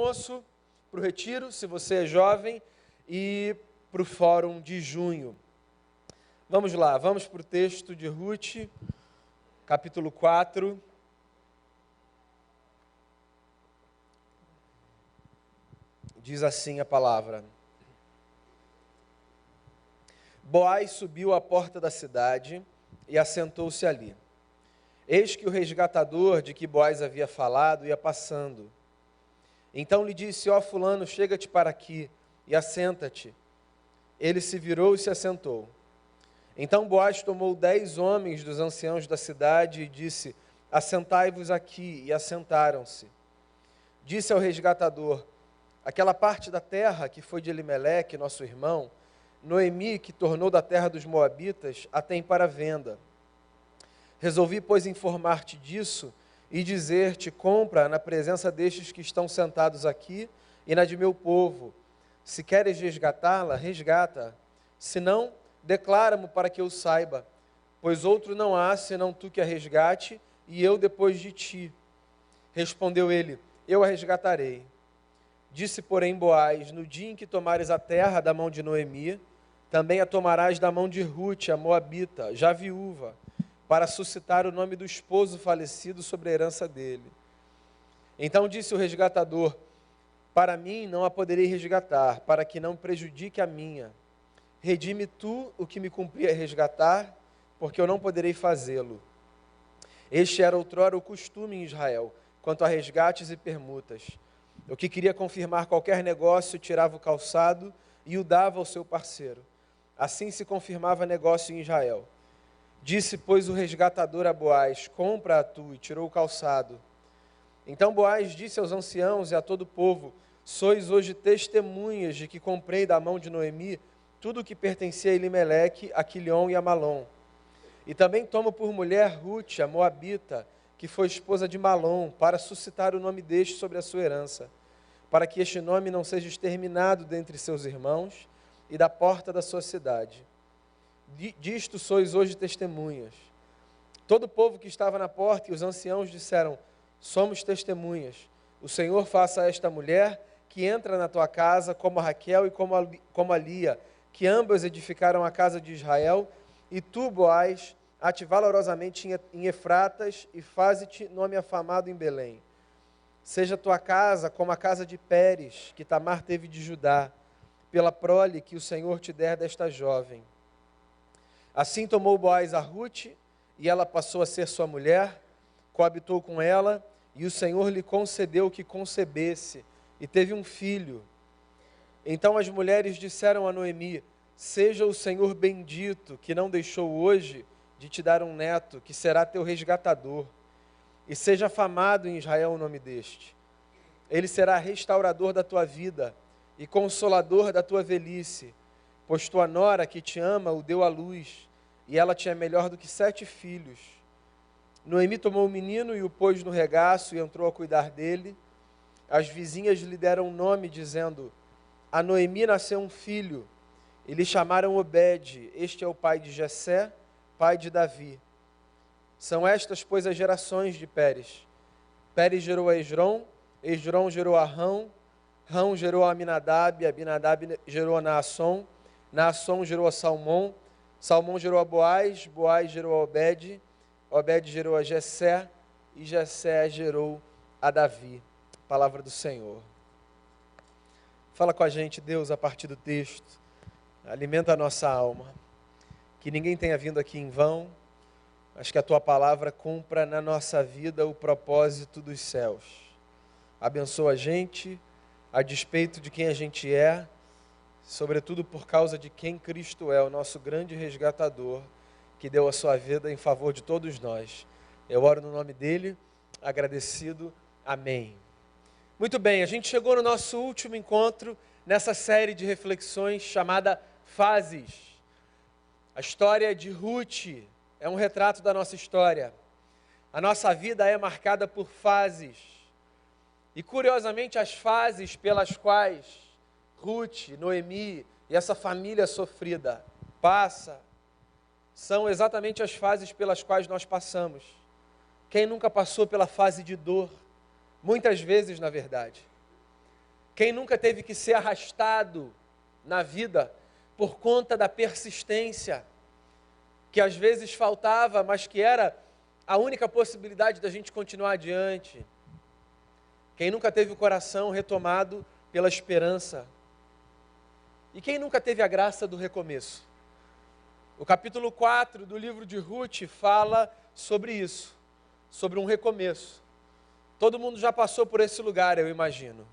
Almoço, para o retiro, se você é jovem, e para o fórum de junho. Vamos lá, vamos para o texto de Ruth, capítulo 4. Diz assim a palavra: Boaz subiu à porta da cidade e assentou-se ali. Eis que o resgatador de que Boaz havia falado ia passando. Então lhe disse: ó fulano, chega-te para aqui e assenta-te. Ele se virou e se assentou. Então Boaz tomou 10 homens dos anciãos da cidade e disse: assentai-vos aqui. E assentaram-se. Disse ao resgatador: aquela parte da terra que foi de Elimeleque, nosso irmão, Noemi, que tornou da terra dos moabitas, a tem para venda. Resolvi, pois, informar-te disso e dizer-te: compra na presença destes que estão sentados aqui e na de meu povo. Se queres resgatá-la, resgata. Se não, declara-mo para que eu saiba, pois outro não há senão tu que a resgate e eu depois de ti. Respondeu ele: eu a resgatarei. Disse, porém, Boaz: no dia em que tomares a terra da mão de Noemi, também a tomarás da mão de Ruth, a moabita, já viúva, para suscitar o nome do esposo falecido sobre a herança dele. Então disse o resgatador: para mim não a poderei resgatar, para que não prejudique a minha. Redime tu o que me cumpria resgatar, porque eu não poderei fazê-lo. Este era outrora o costume em Israel, quanto a resgates e permutas. O que queria confirmar qualquer negócio tirava o calçado e o dava ao seu parceiro. Assim se confirmava negócio em Israel. Disse, pois, o resgatador a Boaz: compra-a tu, e tirou o calçado. Então Boaz disse aos anciãos e a todo o povo: sois hoje testemunhas de que comprei da mão de Noemi tudo o que pertencia a Elimeleque, a Quilion e a Malom. E também tomo por mulher Ruth, a moabita, que foi esposa de Malom, para suscitar o nome deste sobre a sua herança, para que este nome não seja exterminado dentre seus irmãos e da porta da sua cidade. Disto sois hoje testemunhas. Todo o povo que estava na porta e os anciãos disseram: somos testemunhas. O Senhor faça a esta mulher que entra na tua casa, como a Raquel e como a Lia, que ambas edificaram a casa de Israel, e tu, Boaz, ate valorosamente em Efratas e faze-te nome afamado em Belém. Seja tua casa como a casa de Pérez, que Tamar teve de Judá, pela prole que o Senhor te der desta jovem. Assim tomou Boaz a Ruth, e ela passou a ser sua mulher, coabitou com ela, e o Senhor lhe concedeu que concebesse, e teve um filho. Então as mulheres disseram a Noemi: seja o Senhor bendito, que não deixou hoje de te dar um neto, que será teu resgatador, e seja afamado em Israel o nome deste. Ele será restaurador da tua vida, e consolador da tua velhice, pois tua nora que te ama o deu à luz, e ela te é melhor do que 7 filhos. Noemi tomou o menino e o pôs no regaço e entrou a cuidar dele. As vizinhas lhe deram um nome, dizendo: a Noemi nasceu um filho, e lhe chamaram Obed. Este é o pai de Jessé, pai de Davi. São estas, pois, as gerações de Pérez. Pérez gerou a Esrom, Esrom gerou a Rão, Rão gerou a Aminadab, Aminadab gerou a Naasson, Naasson gerou a Salmão, Salmão gerou a Boaz, Boaz gerou a Obed, Obed gerou a Jessé, e Jessé gerou a Davi. Palavra do Senhor. Fala com a gente, Deus, a partir do texto. Alimenta a nossa alma. Que ninguém tenha vindo aqui em vão, mas que a tua palavra cumpra na nossa vida o propósito dos céus. Abençoa a gente, a despeito de quem a gente é, sobretudo por causa de quem Cristo é, o nosso grande resgatador, que deu a sua vida em favor de todos nós. Eu oro no nome dele, agradecido. Amém. Muito bem, a gente chegou no nosso último encontro nessa série de reflexões chamada Fases. A história de Ruth é um retrato da nossa história. A nossa vida é marcada por fases. E curiosamente as fases pelas quais Ruth, Noemi e essa família sofrida passa são exatamente as fases pelas quais nós passamos. Quem nunca passou pela fase de dor? Muitas vezes, na verdade. Quem nunca teve que ser arrastado na vida por conta da persistência, que às vezes faltava, mas que era a única possibilidade da gente continuar adiante? Quem nunca teve o coração retomado pela esperança? E quem nunca teve a graça do recomeço? O capítulo 4 do livro de Ruth fala sobre isso, sobre um recomeço. Todo mundo já passou por esse lugar, eu imagino.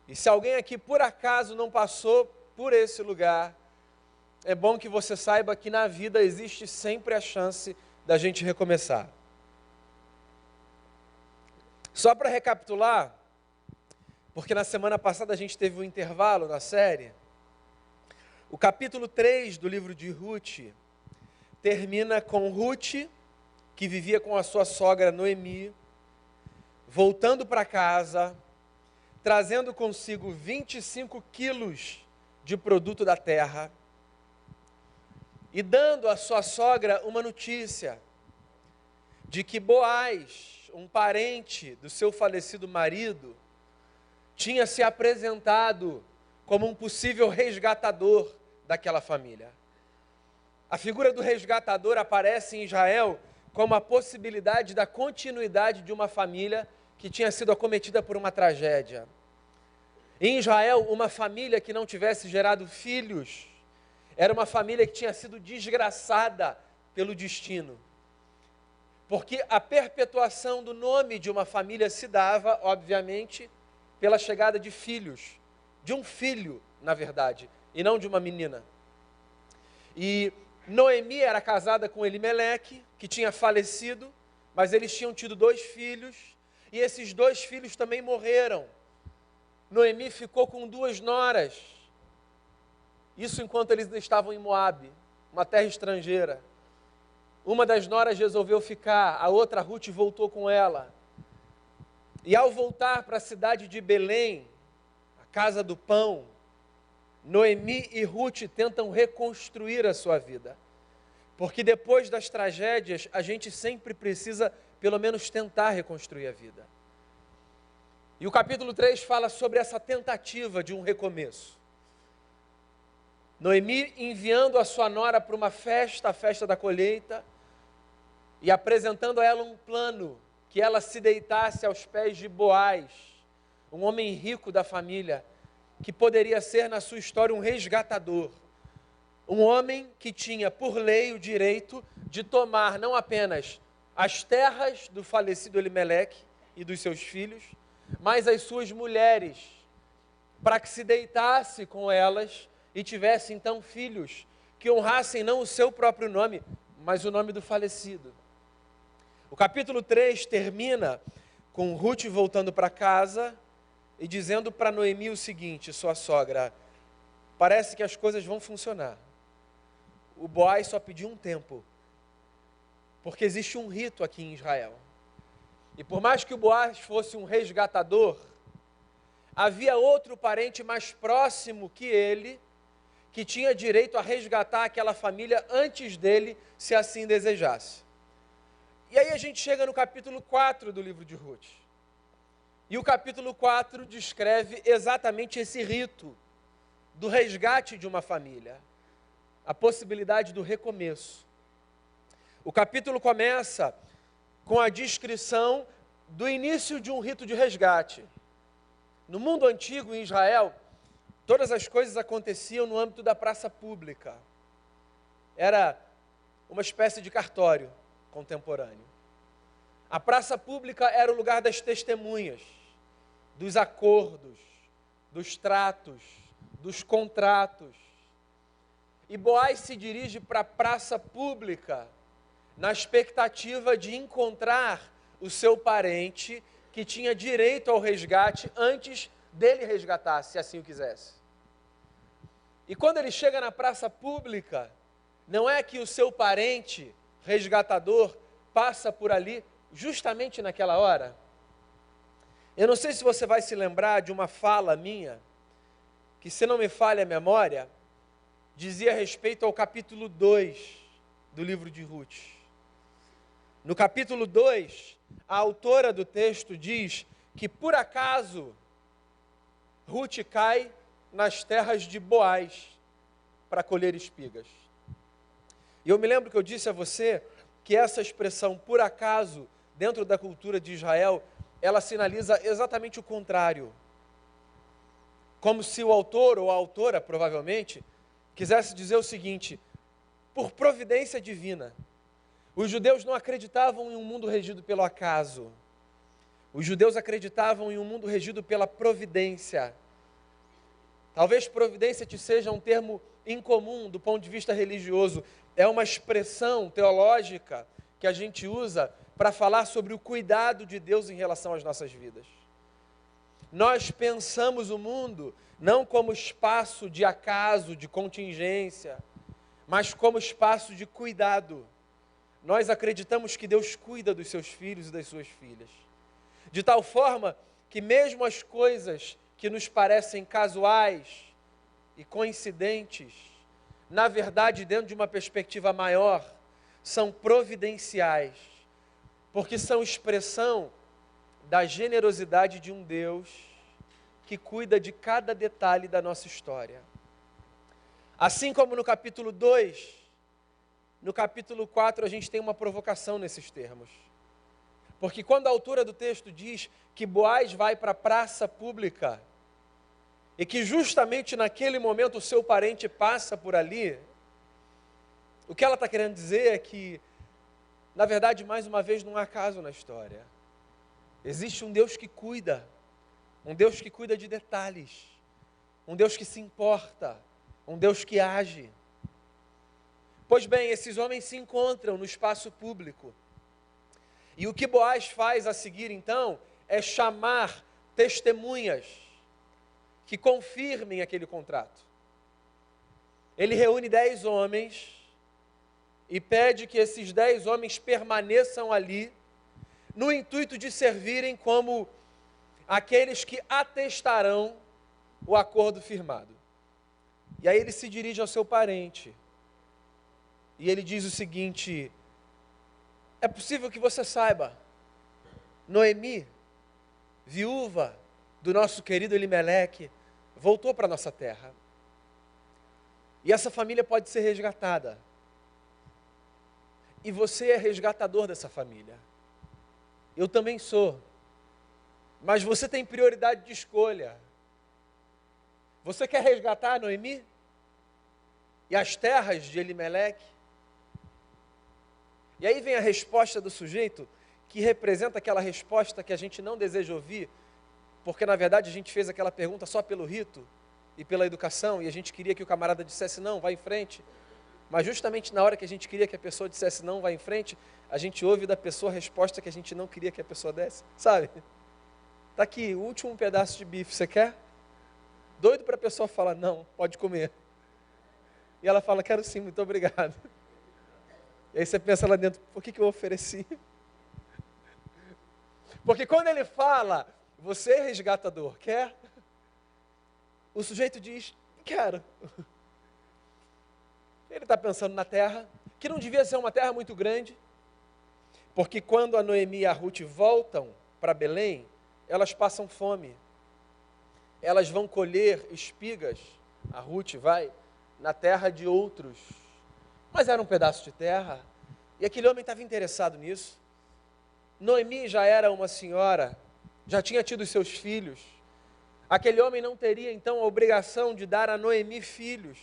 E se alguém aqui por acaso não passou por esse lugar, é bom que você saiba que na vida existe sempre a chance da gente recomeçar. Só para recapitular, porque na semana passada a gente teve um intervalo na série, o capítulo 3 do livro de Ruth termina com Ruth, que vivia com a sua sogra Noemi, voltando para casa, trazendo consigo 25 quilos de produto da terra e dando à sua sogra uma notícia de que Boaz, um parente do seu falecido marido, tinha se apresentado como um possível resgatador daquela família. A figura do resgatador aparece em Israel como a possibilidade da continuidade de uma família que tinha sido acometida por uma tragédia. Em Israel, uma família que não tivesse gerado filhos era uma família que tinha sido desgraçada pelo destino. Porque a perpetuação do nome de uma família se dava, obviamente, pela chegada de filhos, de um filho, na verdade, e não de uma menina. E Noemi era casada com Elimeleque, que tinha falecido, mas eles tinham tido 2 filhos, e esses 2 filhos também morreram. Noemi ficou com 2 noras, isso enquanto eles estavam em Moabe, uma terra estrangeira. Uma das noras resolveu ficar, a outra, Ruth, voltou com ela. E ao voltar para a cidade de Belém, a casa do pão, Noemi e Ruth tentam reconstruir a sua vida. Porque depois das tragédias, a gente sempre precisa, pelo menos, tentar reconstruir a vida. E o capítulo 3 fala sobre essa tentativa de um recomeço. Noemi enviando a sua nora para uma festa, a festa da colheita, e apresentando a ela um plano, que ela se deitasse aos pés de Boaz, um homem rico da família, que poderia ser na sua história um resgatador. Um homem que tinha por lei o direito de tomar não apenas as terras do falecido Elimeleque e dos seus filhos, mas as suas mulheres, para que se deitasse com elas e tivesse então filhos que honrassem não o seu próprio nome, mas o nome do falecido. O capítulo 3 termina com Ruth voltando para casa e dizendo para Noemi o seguinte, sua sogra: parece que as coisas vão funcionar. O Boaz só pediu um tempo, porque existe um rito aqui em Israel. E por mais que o Boaz fosse um resgatador, havia outro parente mais próximo que ele, que tinha direito a resgatar aquela família antes dele, se assim desejasse. E aí a gente chega no capítulo 4 do livro de Ruth. E o capítulo 4 descreve exatamente esse rito do resgate de uma família, a possibilidade do recomeço. O capítulo começa com a descrição do início de um rito de resgate. No mundo antigo, em Israel, todas as coisas aconteciam no âmbito da praça pública. Era uma espécie de cartório contemporâneo. A praça pública era o lugar das testemunhas, dos acordos, dos tratos, dos contratos. E Boaz se dirige para a praça pública na expectativa de encontrar o seu parente que tinha direito ao resgate antes dele resgatar, se assim o quisesse. E quando ele chega na praça pública, não é que o seu parente resgatador passa por ali justamente naquela hora? Eu não sei se você vai se lembrar de uma fala minha, que, se não me falha a memória, dizia respeito ao capítulo 2 do livro de Ruth. No capítulo 2, a autora do texto diz que, por acaso, Ruth cai nas terras de Boaz para colher espigas. E eu me lembro que eu disse a você que essa expressão, por acaso, dentro da cultura de Israel, ela sinaliza exatamente o contrário. Como se o autor ou a autora, provavelmente, quisesse dizer o seguinte: por providência divina. Os judeus não acreditavam em um mundo regido pelo acaso. Os judeus acreditavam em um mundo regido pela providência. Talvez providência te seja um termo incomum do ponto de vista religioso. É uma expressão teológica que a gente usa para falar sobre o cuidado de Deus em relação às nossas vidas. Nós pensamos o mundo não como espaço de acaso, de contingência, mas como espaço de cuidado. Nós acreditamos que Deus cuida dos seus filhos e das suas filhas. De tal forma que mesmo as coisas que nos parecem casuais e coincidentes, na verdade, dentro de uma perspectiva maior, são providenciais, porque são expressão da generosidade de um Deus que cuida de cada detalhe da nossa história. Assim como no capítulo 2, no capítulo 4 a gente tem uma provocação nesses termos. Porque quando a autora do texto diz que Boaz vai para a praça pública e que justamente naquele momento o seu parente passa por ali, o que ela está querendo dizer é que, na verdade, mais uma vez, não há acaso na história. Existe um Deus que cuida, um Deus que cuida de detalhes, um Deus que se importa, um Deus que age. Pois bem, esses homens se encontram no espaço público. E o que Boaz faz a seguir, então, é chamar testemunhas que confirmem aquele contrato. Ele reúne 10 homens e pede que esses 10 homens permaneçam ali, no intuito de servirem como aqueles que atestarão o acordo firmado. E aí ele se dirige ao seu parente, e ele diz o seguinte: é possível que você saiba, Noemi, viúva do nosso querido Elimeleque, voltou para a nossa terra. E essa família pode ser resgatada. E você é resgatador dessa família. Eu também sou. Mas você tem prioridade de escolha. Você quer resgatar Noemi? E as terras de Elimeleque? E aí vem a resposta do sujeito, que representa aquela resposta que a gente não deseja ouvir, porque na verdade a gente fez aquela pergunta só pelo rito e pela educação, e a gente queria que o camarada dissesse não, vai em frente. Mas justamente na hora que a gente queria que a pessoa dissesse não, vai em frente, a gente ouve da pessoa a resposta que a gente não queria que a pessoa desse, sabe? Está aqui, o último pedaço de bife, você quer? Doido para a pessoa falar, não, pode comer. E ela fala, quero sim, muito obrigado. E aí você pensa lá dentro, por que eu ofereci? Porque quando ele fala, você é resgatador, quer? O sujeito diz, quero. Ele está pensando na terra, que não devia ser uma terra muito grande, porque quando a Noemi e a Ruth voltam para Belém, elas passam fome. Elas vão colher espigas, a Ruth vai, na terra de outros. Mas era um pedaço de terra, e aquele homem estava interessado nisso. Noemi já era uma senhora, já tinha tido seus filhos. Aquele homem não teria então a obrigação de dar a Noemi filhos.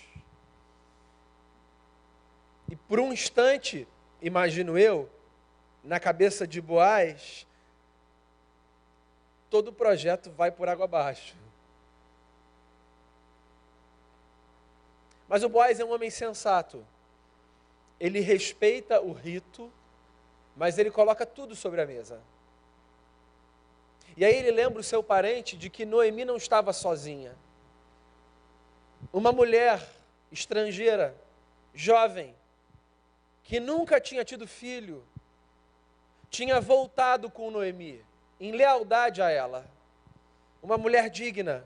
E por um instante, imagino eu, na cabeça de Boaz, todo o projeto vai por água abaixo. Mas o Boaz é um homem sensato. Ele respeita o rito, mas ele coloca tudo sobre a mesa. E aí ele lembra o seu parente de que Noemi não estava sozinha. Uma mulher estrangeira, jovem, que nunca tinha tido filho, tinha voltado com Noemi, em lealdade a ela. Uma mulher digna,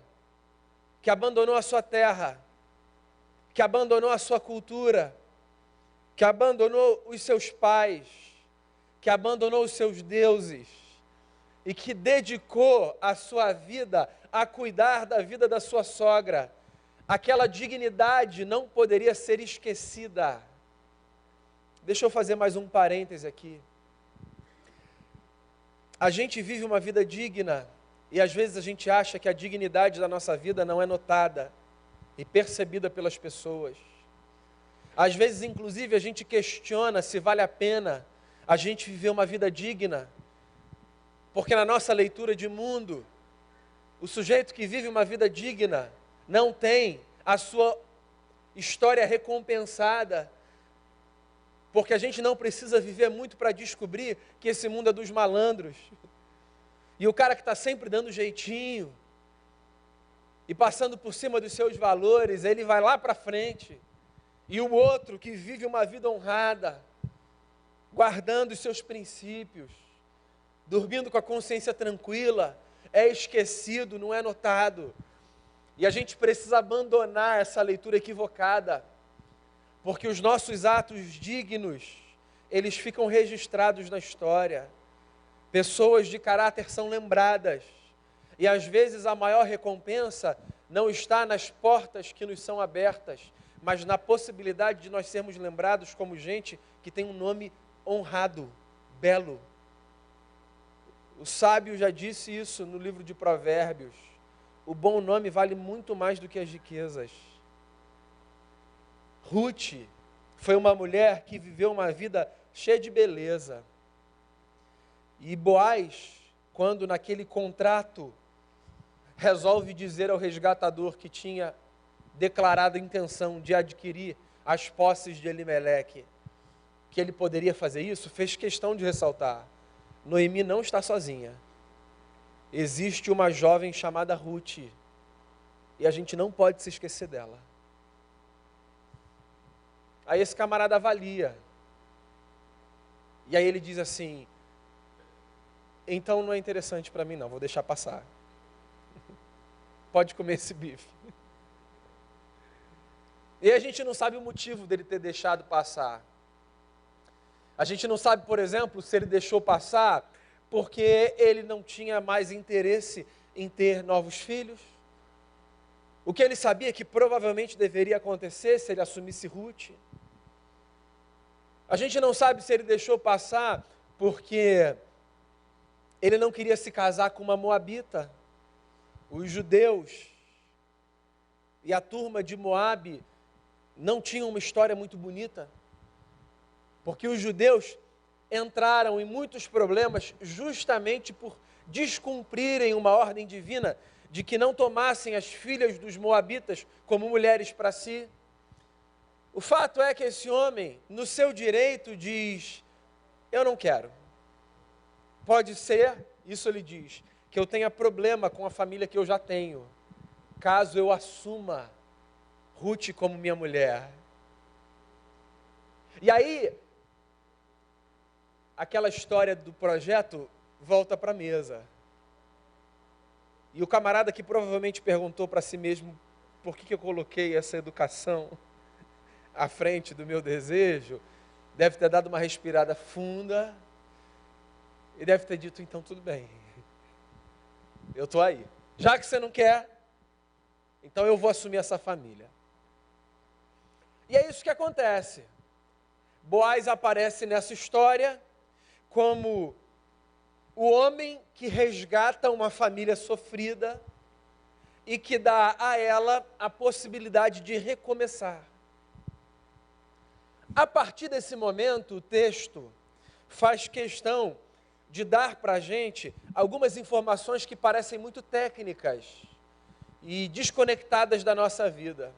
que abandonou a sua terra, que abandonou a sua cultura, que abandonou os seus pais, que abandonou os seus deuses, e que dedicou a sua vida a cuidar da vida da sua sogra. Aquela dignidade não poderia ser esquecida. Deixa eu fazer mais um parêntese aqui. A gente vive uma vida digna e às vezes a gente acha que a dignidade da nossa vida não é notada e percebida pelas pessoas. Às vezes, inclusive, a gente questiona se vale a pena a gente viver uma vida digna, porque na nossa leitura de mundo, o sujeito que vive uma vida digna não tem a sua história recompensada, porque a gente não precisa viver muito para descobrir que esse mundo é dos malandros. E o cara que está sempre dando jeitinho e passando por cima dos seus valores, ele vai lá para frente. E o outro que vive uma vida honrada, guardando os seus princípios, dormindo com a consciência tranquila, é esquecido, não é notado. E a gente precisa abandonar essa leitura equivocada, porque os nossos atos dignos, eles ficam registrados na história. Pessoas de caráter são lembradas, e às vezes a maior recompensa não está nas portas que nos são abertas, mas na possibilidade de nós sermos lembrados como gente que tem um nome honrado, belo. O sábio já disse isso no livro de Provérbios. O bom nome vale muito mais do que as riquezas. Ruth foi uma mulher que viveu uma vida cheia de beleza. E Boaz, quando naquele contrato resolve dizer ao resgatador que tinha declarado a intenção de adquirir as posses de Elimeleque, que ele poderia fazer isso, fez questão de ressaltar: Noemi não está sozinha. Existe uma jovem chamada Ruth, e a gente não pode se esquecer dela. Aí esse camarada avalia, e aí ele diz assim: então não é interessante para mim não, vou deixar passar. Pode comer esse bife. E a gente não sabe o motivo dele ter deixado passar. A gente não sabe, por exemplo, se ele deixou passar porque ele não tinha mais interesse em ter novos filhos. O que ele sabia que provavelmente deveria acontecer se ele assumisse Ruth. A gente não sabe se ele deixou passar porque ele não queria se casar com uma moabita. Os judeus e a turma de Moabe não tinham uma história muito bonita, porque os judeus entraram em muitos problemas justamente por descumprirem uma ordem divina de que não tomassem as filhas dos moabitas como mulheres para si. O fato é que esse homem, no seu direito, diz: eu não quero. Pode ser, isso ele diz, que eu tenha problema com a família que eu já tenho, caso eu assuma Ruth como minha mulher. E aí, aquela história do projeto volta para a mesa. E o camarada que provavelmente perguntou para si mesmo: por que eu coloquei essa educação à frente do meu desejo, deve ter dado uma respirada funda e deve ter dito: então tudo bem, eu estou aí. Já que você não quer, então eu vou assumir essa família. E é isso que acontece. Boaz aparece nessa história como o homem que resgata uma família sofrida e que dá a ela a possibilidade de recomeçar. A partir desse momento, o texto faz questão de dar para a gente algumas informações que parecem muito técnicas e desconectadas da nossa vida,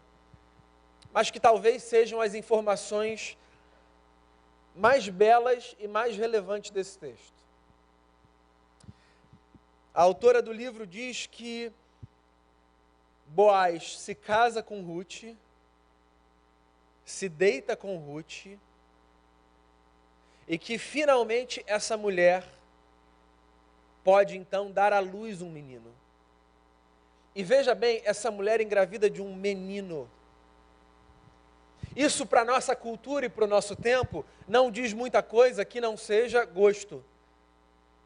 mas que talvez sejam as informações mais belas e mais relevantes desse texto. A autora do livro diz que Boaz se casa com Ruth, se deita com Ruth, e que finalmente essa mulher pode então dar à luz um menino. E veja bem, essa mulher engravida de um menino. Isso para a nossa cultura e para o nosso tempo não diz muita coisa que não seja gosto.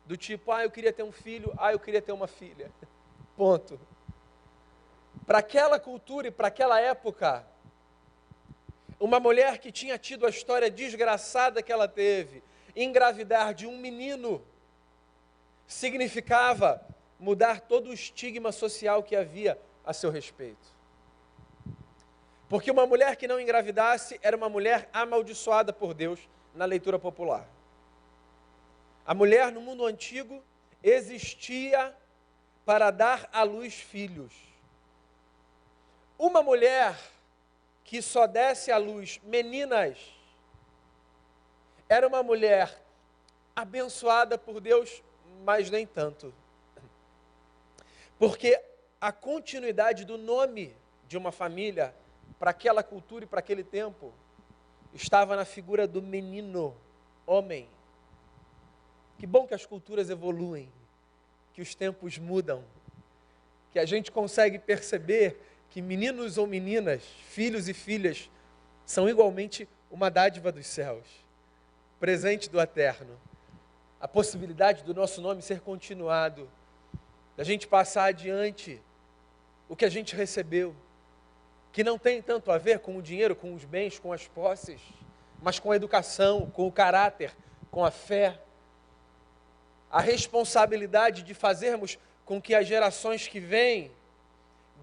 Do tipo: eu queria ter um filho, eu queria ter uma filha. Ponto. Para aquela cultura e para aquela época, uma mulher que tinha tido a história desgraçada que ela teve, engravidar de um menino, significava mudar todo o estigma social que havia a seu respeito. Porque uma mulher que não engravidasse era uma mulher amaldiçoada por Deus na leitura popular. A mulher no mundo antigo existia para dar à luz filhos. Uma mulher que só desse à luz meninas era uma mulher abençoada por Deus, mas nem tanto. Porque a continuidade do nome de uma família para aquela cultura e para aquele tempo estava na figura do menino, homem. Que bom que as culturas evoluem, que os tempos mudam, que a gente consegue perceber que meninos ou meninas, filhos e filhas, são igualmente uma dádiva dos céus, presente do eterno. A possibilidade do nosso nome ser continuado, da gente passar adiante o que a gente recebeu, que não tem tanto a ver com o dinheiro, com os bens, com as posses, mas com a educação, com o caráter, com a fé. A responsabilidade de fazermos com que as gerações que vêm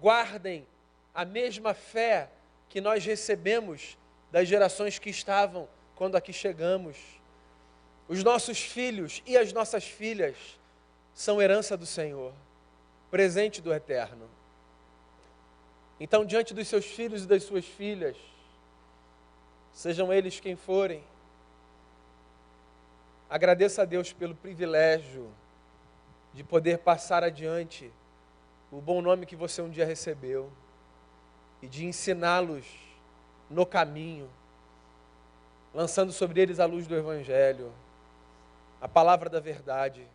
guardem a mesma fé que nós recebemos das gerações que estavam quando aqui chegamos. Os nossos filhos e as nossas filhas são herança do Senhor, presente do Eterno. Então, diante dos seus filhos e das suas filhas, sejam eles quem forem, agradeça a Deus pelo privilégio de poder passar adiante o bom nome que você um dia recebeu e de ensiná-los no caminho, lançando sobre eles a luz do Evangelho, a palavra da verdade,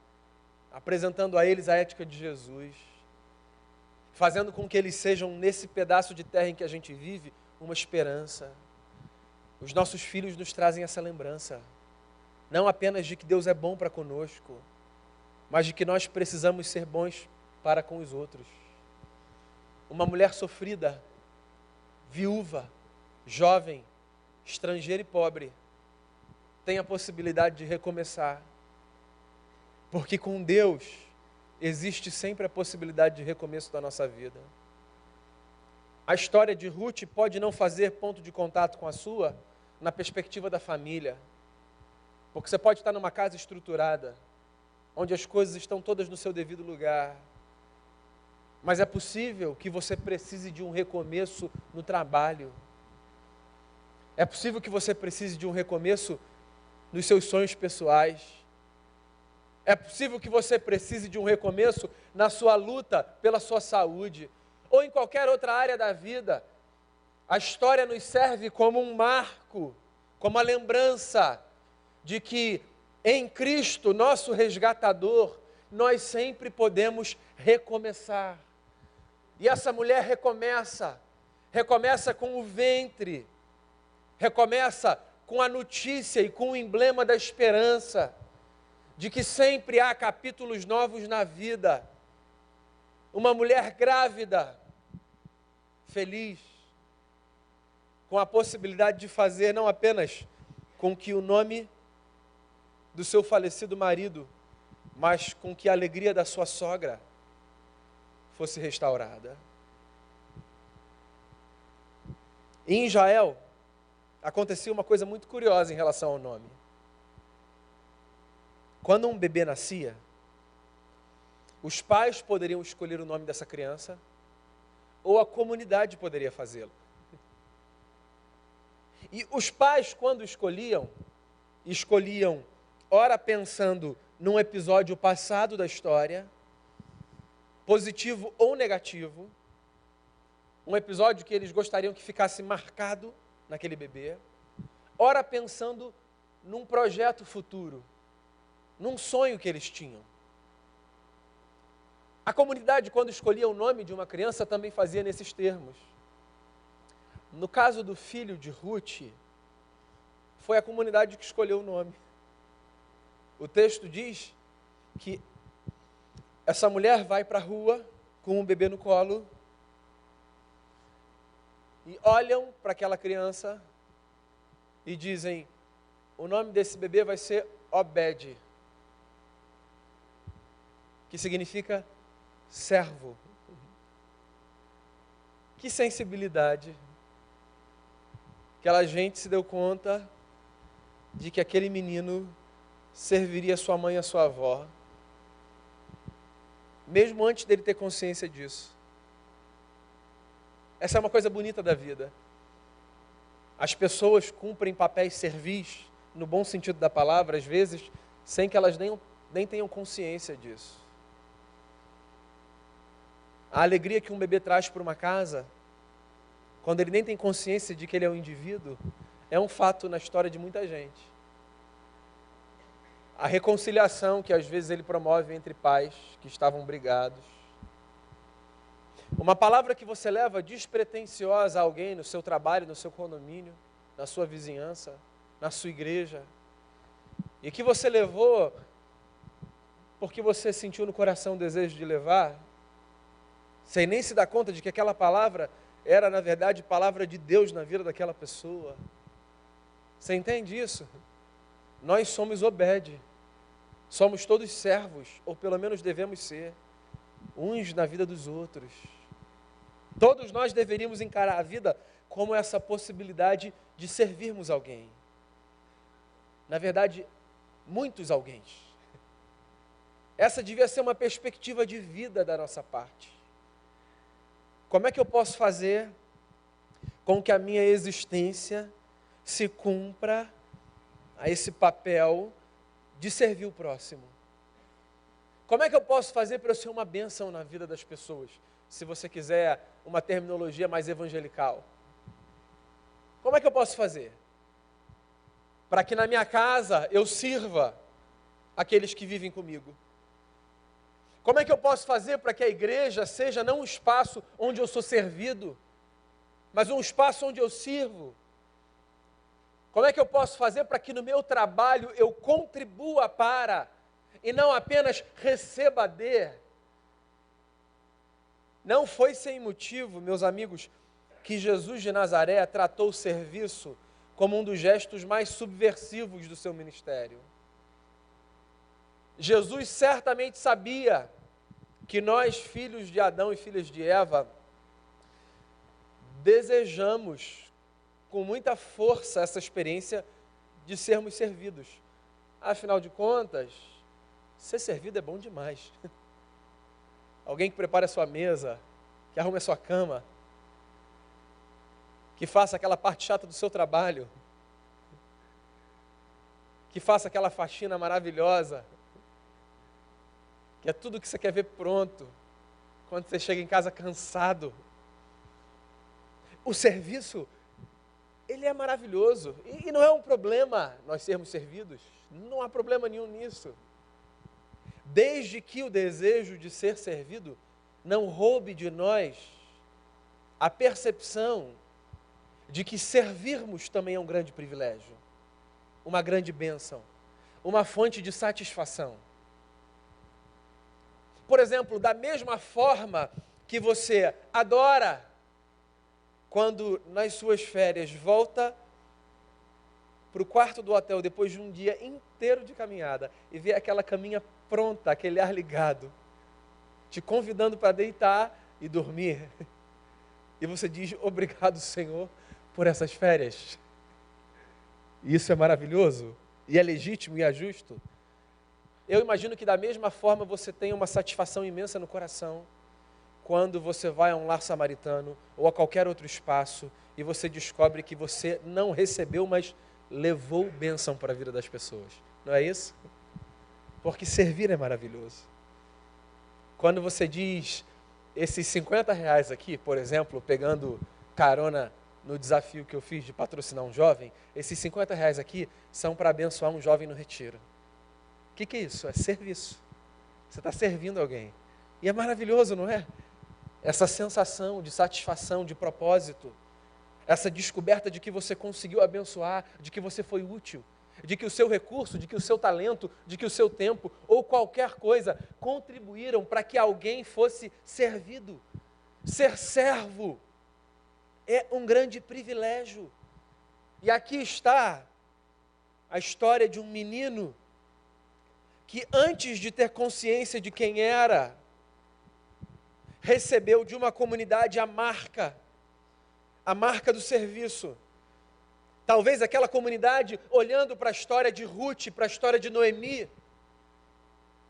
apresentando a eles a ética de Jesus, fazendo com que eles sejam, nesse pedaço de terra em que a gente vive, uma esperança. Os nossos filhos nos trazem essa lembrança, não apenas de que Deus é bom para conosco, mas de que nós precisamos ser bons para com os outros. Uma mulher sofrida, viúva, jovem, estrangeira e pobre, tem a possibilidade de recomeçar, porque com Deus existe sempre a possibilidade de recomeço da nossa vida. A história de Ruth pode não fazer ponto de contato com a sua na perspectiva da família, porque você pode estar numa casa estruturada, onde as coisas estão todas no seu devido lugar, mas é possível que você precise de um recomeço no trabalho. É possível que você precise de um recomeço nos seus sonhos pessoais. É possível que você precise de um recomeço na sua luta pela sua saúde, ou em qualquer outra área da vida. A história nos serve como um marco, como a lembrança de que em Cristo, nosso resgatador, nós sempre podemos recomeçar. E essa mulher recomeça com o ventre, recomeça com a notícia e com o emblema da esperança, de que sempre há capítulos novos na vida. Uma mulher grávida, feliz, com a possibilidade de fazer não apenas com que o nome do seu falecido marido, mas com que a alegria da sua sogra fosse restaurada. E em Israel, acontecia uma coisa muito curiosa em relação ao nome. Quando um bebê nascia, os pais poderiam escolher o nome dessa criança, ou a comunidade poderia fazê-lo. E os pais, quando escolhiam, ora pensando num episódio passado da história, positivo ou negativo, um episódio que eles gostariam que ficasse marcado naquele bebê, ora pensando num projeto futuro, num sonho que eles tinham. A comunidade, quando escolhia o nome de uma criança, também fazia nesses termos. No caso do filho de Ruth, foi a comunidade que escolheu o nome. O texto diz que essa mulher vai para a rua com um bebê no colo e olham para aquela criança e dizem: o nome desse bebê vai ser Obed, que significa servo. Que sensibilidade. Aquela gente se deu conta de que aquele menino serviria sua mãe e a sua avó, mesmo antes dele ter consciência disso. Essa é uma coisa bonita da vida. As pessoas cumprem papéis servis, no bom sentido da palavra, às vezes, sem que elas nem tenham consciência disso. A alegria que um bebê traz para uma casa, quando ele nem tem consciência de que ele é um indivíduo, é um fato na história de muita gente. A reconciliação que às vezes ele promove entre pais que estavam brigados. Uma palavra que você leva despretensiosa a alguém no seu trabalho, no seu condomínio, na sua vizinhança, na sua igreja, e que você levou porque você sentiu no coração o desejo de levar, sem nem se dar conta de que aquela palavra era, na verdade, palavra de Deus na vida daquela pessoa. Você entende isso? Nós somos Obed, somos todos servos, ou pelo menos devemos ser, uns na vida dos outros. Todos nós deveríamos encarar a vida como essa possibilidade de servirmos alguém. Na verdade, muitos alguém. Essa devia ser uma perspectiva de vida da nossa parte. Como é que eu posso fazer com que a minha existência se cumpra a esse papel de servir o próximo? Como é que eu posso fazer para eu ser uma bênção na vida das pessoas? Se você quiser uma terminologia mais evangelical. Como é que eu posso fazer para que na minha casa eu sirva aqueles que vivem comigo? Como é que eu posso fazer para que a igreja seja não um espaço onde eu sou servido, mas um espaço onde eu sirvo? Como é que eu posso fazer para que no meu trabalho eu contribua para, e não apenas receba de? Não foi sem motivo, meus amigos, que Jesus de Nazaré tratou o serviço como um dos gestos mais subversivos do seu ministério. Jesus certamente sabia que nós, filhos de Adão e filhas de Eva, desejamos com muita força essa experiência de sermos servidos. Afinal de contas, ser servido é bom demais. Alguém que prepare a sua mesa, que arrume a sua cama, que faça aquela parte chata do seu trabalho, que faça aquela faxina maravilhosa, que é tudo que você quer ver pronto, quando você chega em casa cansado. O serviço, ele é maravilhoso, e não é um problema nós sermos servidos, não há problema nenhum nisso. Desde que o desejo de ser servido não roube de nós a percepção de que servirmos também é um grande privilégio, uma grande bênção, uma fonte de satisfação. Por exemplo, da mesma forma que você adora quando nas suas férias volta para o quarto do hotel depois de um dia inteiro de caminhada e vê aquela caminha pronta, aquele ar ligado, te convidando para deitar e dormir. E você diz: obrigado, Senhor, por essas férias. Isso é maravilhoso e é legítimo e é justo. Eu imagino que da mesma forma você tem uma satisfação imensa no coração quando você vai a um lar samaritano ou a qualquer outro espaço e você descobre que você não recebeu, mas levou bênção para a vida das pessoas. Não é isso? Porque servir é maravilhoso. Quando você diz, esses R$50 aqui, por exemplo, pegando carona no desafio que eu fiz de patrocinar um jovem, esses R$50 aqui são para abençoar um jovem no retiro. O que é isso? É serviço. Você está servindo alguém. E é maravilhoso, não é? Essa sensação de satisfação, de propósito, essa descoberta de que você conseguiu abençoar, de que você foi útil, de que o seu recurso, de que o seu talento, de que o seu tempo ou qualquer coisa contribuíram para que alguém fosse servido. Ser servo é um grande privilégio. E aqui está a história de um menino que, antes de ter consciência de quem era, recebeu de uma comunidade a marca do serviço. Talvez aquela comunidade, olhando para a história de Ruth, para a história de Noemi,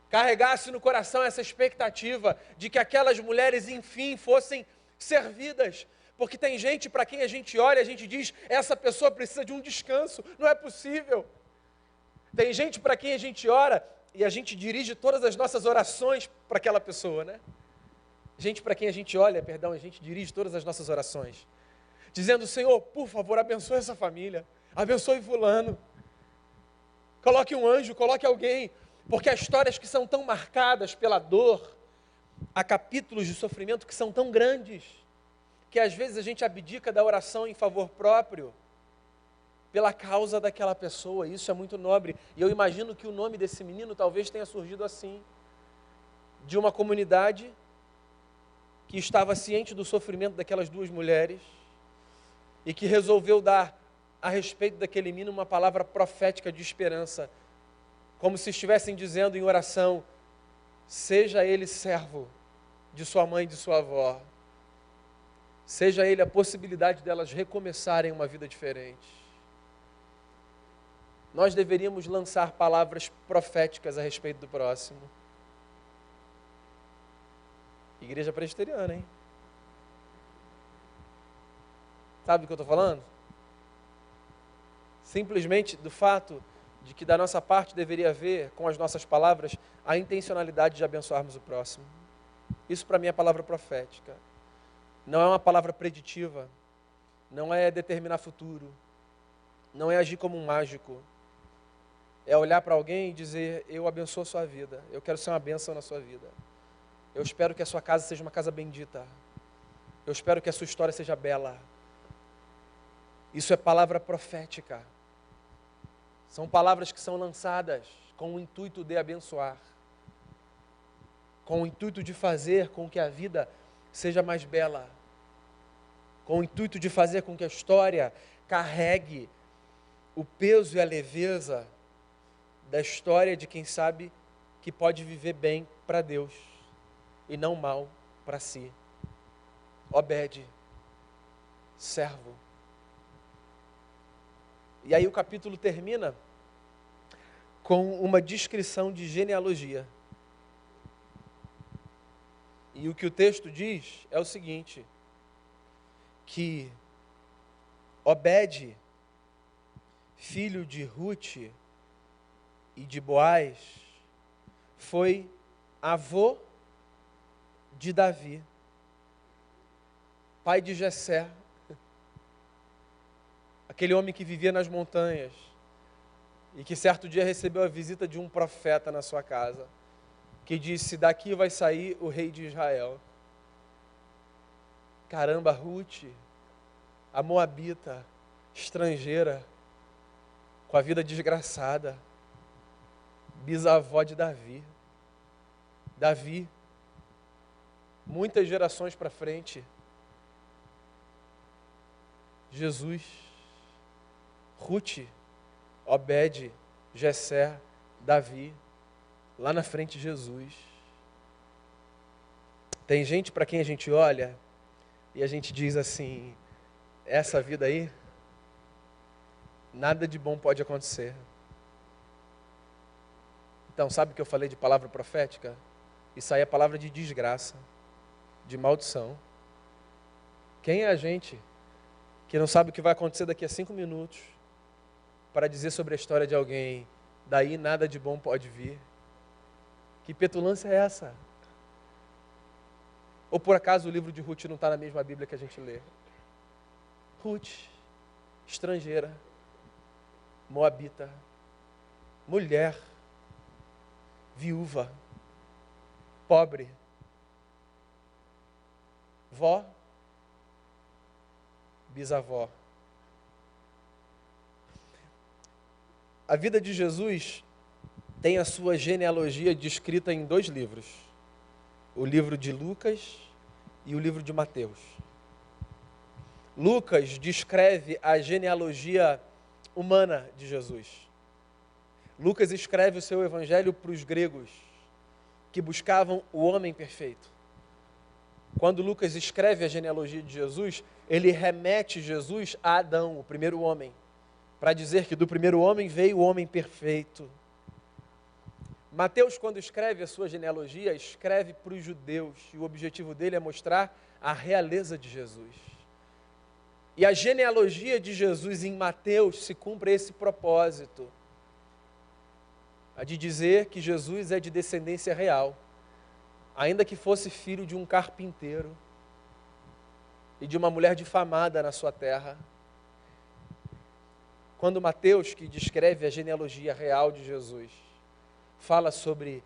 carregasse no coração essa expectativa de que aquelas mulheres, enfim, fossem servidas. Porque tem gente para quem a gente olha, a gente diz, essa pessoa precisa de um descanso, não é possível. Tem gente para quem a gente ora e a gente dirige todas as nossas orações para aquela pessoa, né? Gente para quem a gente olha, a gente dirige todas as nossas orações, dizendo, Senhor, por favor, abençoe essa família, abençoe fulano, coloque um anjo, coloque alguém, porque há histórias que são tão marcadas pela dor, há capítulos de sofrimento que são tão grandes, que às vezes a gente abdica da oração em favor próprio, pela causa daquela pessoa. Isso é muito nobre, e eu imagino que o nome desse menino talvez tenha surgido assim, de uma comunidade que estava ciente do sofrimento daquelas duas mulheres, e que resolveu dar, a respeito daquele menino, uma palavra profética de esperança, como se estivessem dizendo em oração, seja ele servo de sua mãe e de sua avó, seja ele a possibilidade delas recomeçarem uma vida diferente. Nós deveríamos lançar palavras proféticas a respeito do próximo. Igreja presbiteriana, hein? Sabe do que eu estou falando? Simplesmente do fato de que da nossa parte deveria haver, com as nossas palavras, a intencionalidade de abençoarmos o próximo. Isso para mim é palavra profética. Não é uma palavra preditiva, não é determinar futuro, não é agir como um mágico. É olhar para alguém e dizer, eu abençoo a sua vida, eu quero ser uma bênção na sua vida. Eu espero que a sua casa seja uma casa bendita. Eu espero que a sua história seja bela. Isso é palavra profética. São palavras que são lançadas com o intuito de abençoar, com o intuito de fazer com que a vida seja mais bela, com o intuito de fazer com que a história carregue o peso e a leveza da história de quem sabe que pode viver bem para Deus e não mal para si. Obede, servo. E aí o capítulo termina com uma descrição de genealogia. E o que o texto diz é o seguinte, que Obed, filho de Ruth e de Boaz, foi avô de Davi, pai de Jessé, aquele homem que vivia nas montanhas e que certo dia recebeu a visita de um profeta na sua casa, que disse, daqui vai sair o rei de Israel. Caramba, Ruth, a moabita, estrangeira, com a vida desgraçada, bisavó de Davi. Davi, muitas gerações para frente, Jesus, Ruth, Obed, Jessé, Davi, lá na frente Jesus. Tem gente para quem a gente olha e a gente diz assim, essa vida aí, nada de bom pode acontecer. Então, sabe o que eu falei de palavra profética? Isso aí é palavra de desgraça, de maldição. Quem é a gente que não sabe o que vai acontecer daqui a 5 minutos para dizer sobre a história de alguém, daí nada de bom pode vir? Que petulância é essa? Ou por acaso o livro de Ruth não está na mesma Bíblia que a gente lê? Ruth, estrangeira, moabita, mulher, viúva, pobre, vó, bisavó. A vida de Jesus tem a sua genealogia descrita em 2 livros, o livro de Lucas e o livro de Mateus. Lucas descreve a genealogia humana de Jesus. Lucas escreve o seu evangelho para os gregos, que buscavam o homem perfeito. Quando Lucas escreve a genealogia de Jesus, ele remete Jesus a Adão, o primeiro homem, para dizer que do primeiro homem veio o homem perfeito. Mateus, quando escreve a sua genealogia, escreve para os judeus, e o objetivo dele é mostrar a realeza de Jesus. E a genealogia de Jesus em Mateus se cumpre esse propósito, a de dizer que Jesus é de descendência real, ainda que fosse filho de um carpinteiro e de uma mulher difamada na sua terra. Quando Mateus, que descreve a genealogia real de Jesus, fala sobre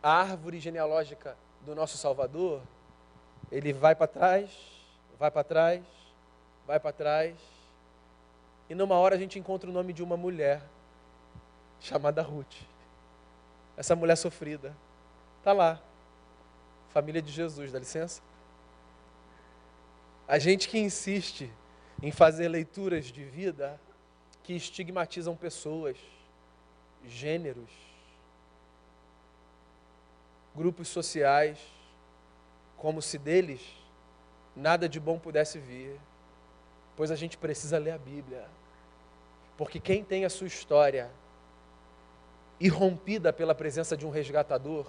a árvore genealógica do nosso Salvador, ele vai para trás, vai para trás, vai para trás, e numa hora a gente encontra o nome de uma mulher, chamada Ruth. Essa mulher sofrida, está lá, família de Jesus, dá licença? A gente que insiste em fazer leituras de vida que estigmatizam pessoas, gêneros, grupos sociais, como se deles nada de bom pudesse vir, pois a gente precisa ler a Bíblia, porque quem tem a sua história irrompida pela presença de um resgatador,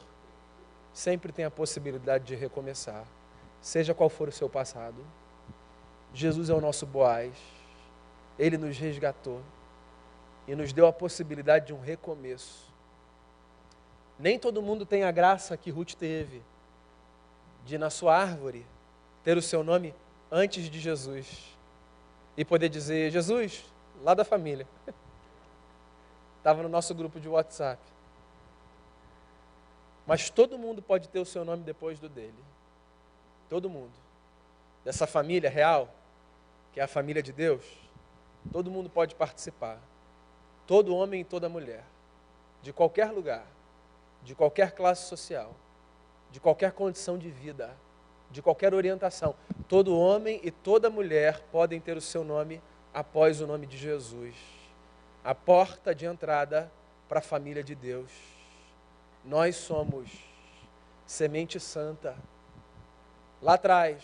sempre tem a possibilidade de recomeçar, seja qual for o seu passado. Jesus é o nosso Boaz, Ele nos resgatou e nos deu a possibilidade de um recomeço. Nem todo mundo tem a graça que Ruth teve, de na sua árvore ter o seu nome antes de Jesus e poder dizer, Jesus, lá da família, estava no nosso grupo de WhatsApp. Mas todo mundo pode ter o seu nome depois do dele. Todo mundo. Dessa família real, que é a família de Deus, todo mundo pode participar. Todo homem e toda mulher, de qualquer lugar, de qualquer classe social, de qualquer condição de vida, de qualquer orientação. Todo homem e toda mulher podem ter o seu nome após o nome de Jesus. A porta de entrada para a família de Deus. Nós somos semente santa. Lá atrás,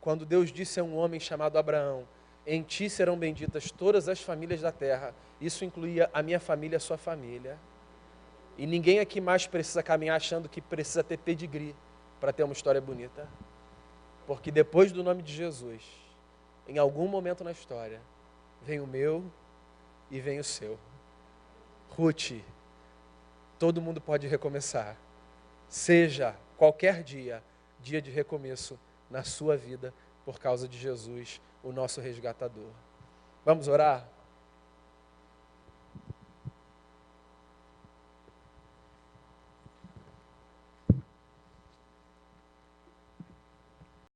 quando Deus disse a um homem chamado Abraão, em ti serão benditas todas as famílias da terra, isso incluía a minha família e a sua família. E ninguém aqui mais precisa caminhar achando que precisa ter pedigree para ter uma história bonita. Porque depois do nome de Jesus, em algum momento na história, vem o meu e vem o seu. Ruth, todo mundo pode recomeçar. Seja qualquer dia, dia de recomeço na sua vida, por causa de Jesus, o nosso resgatador. Vamos orar?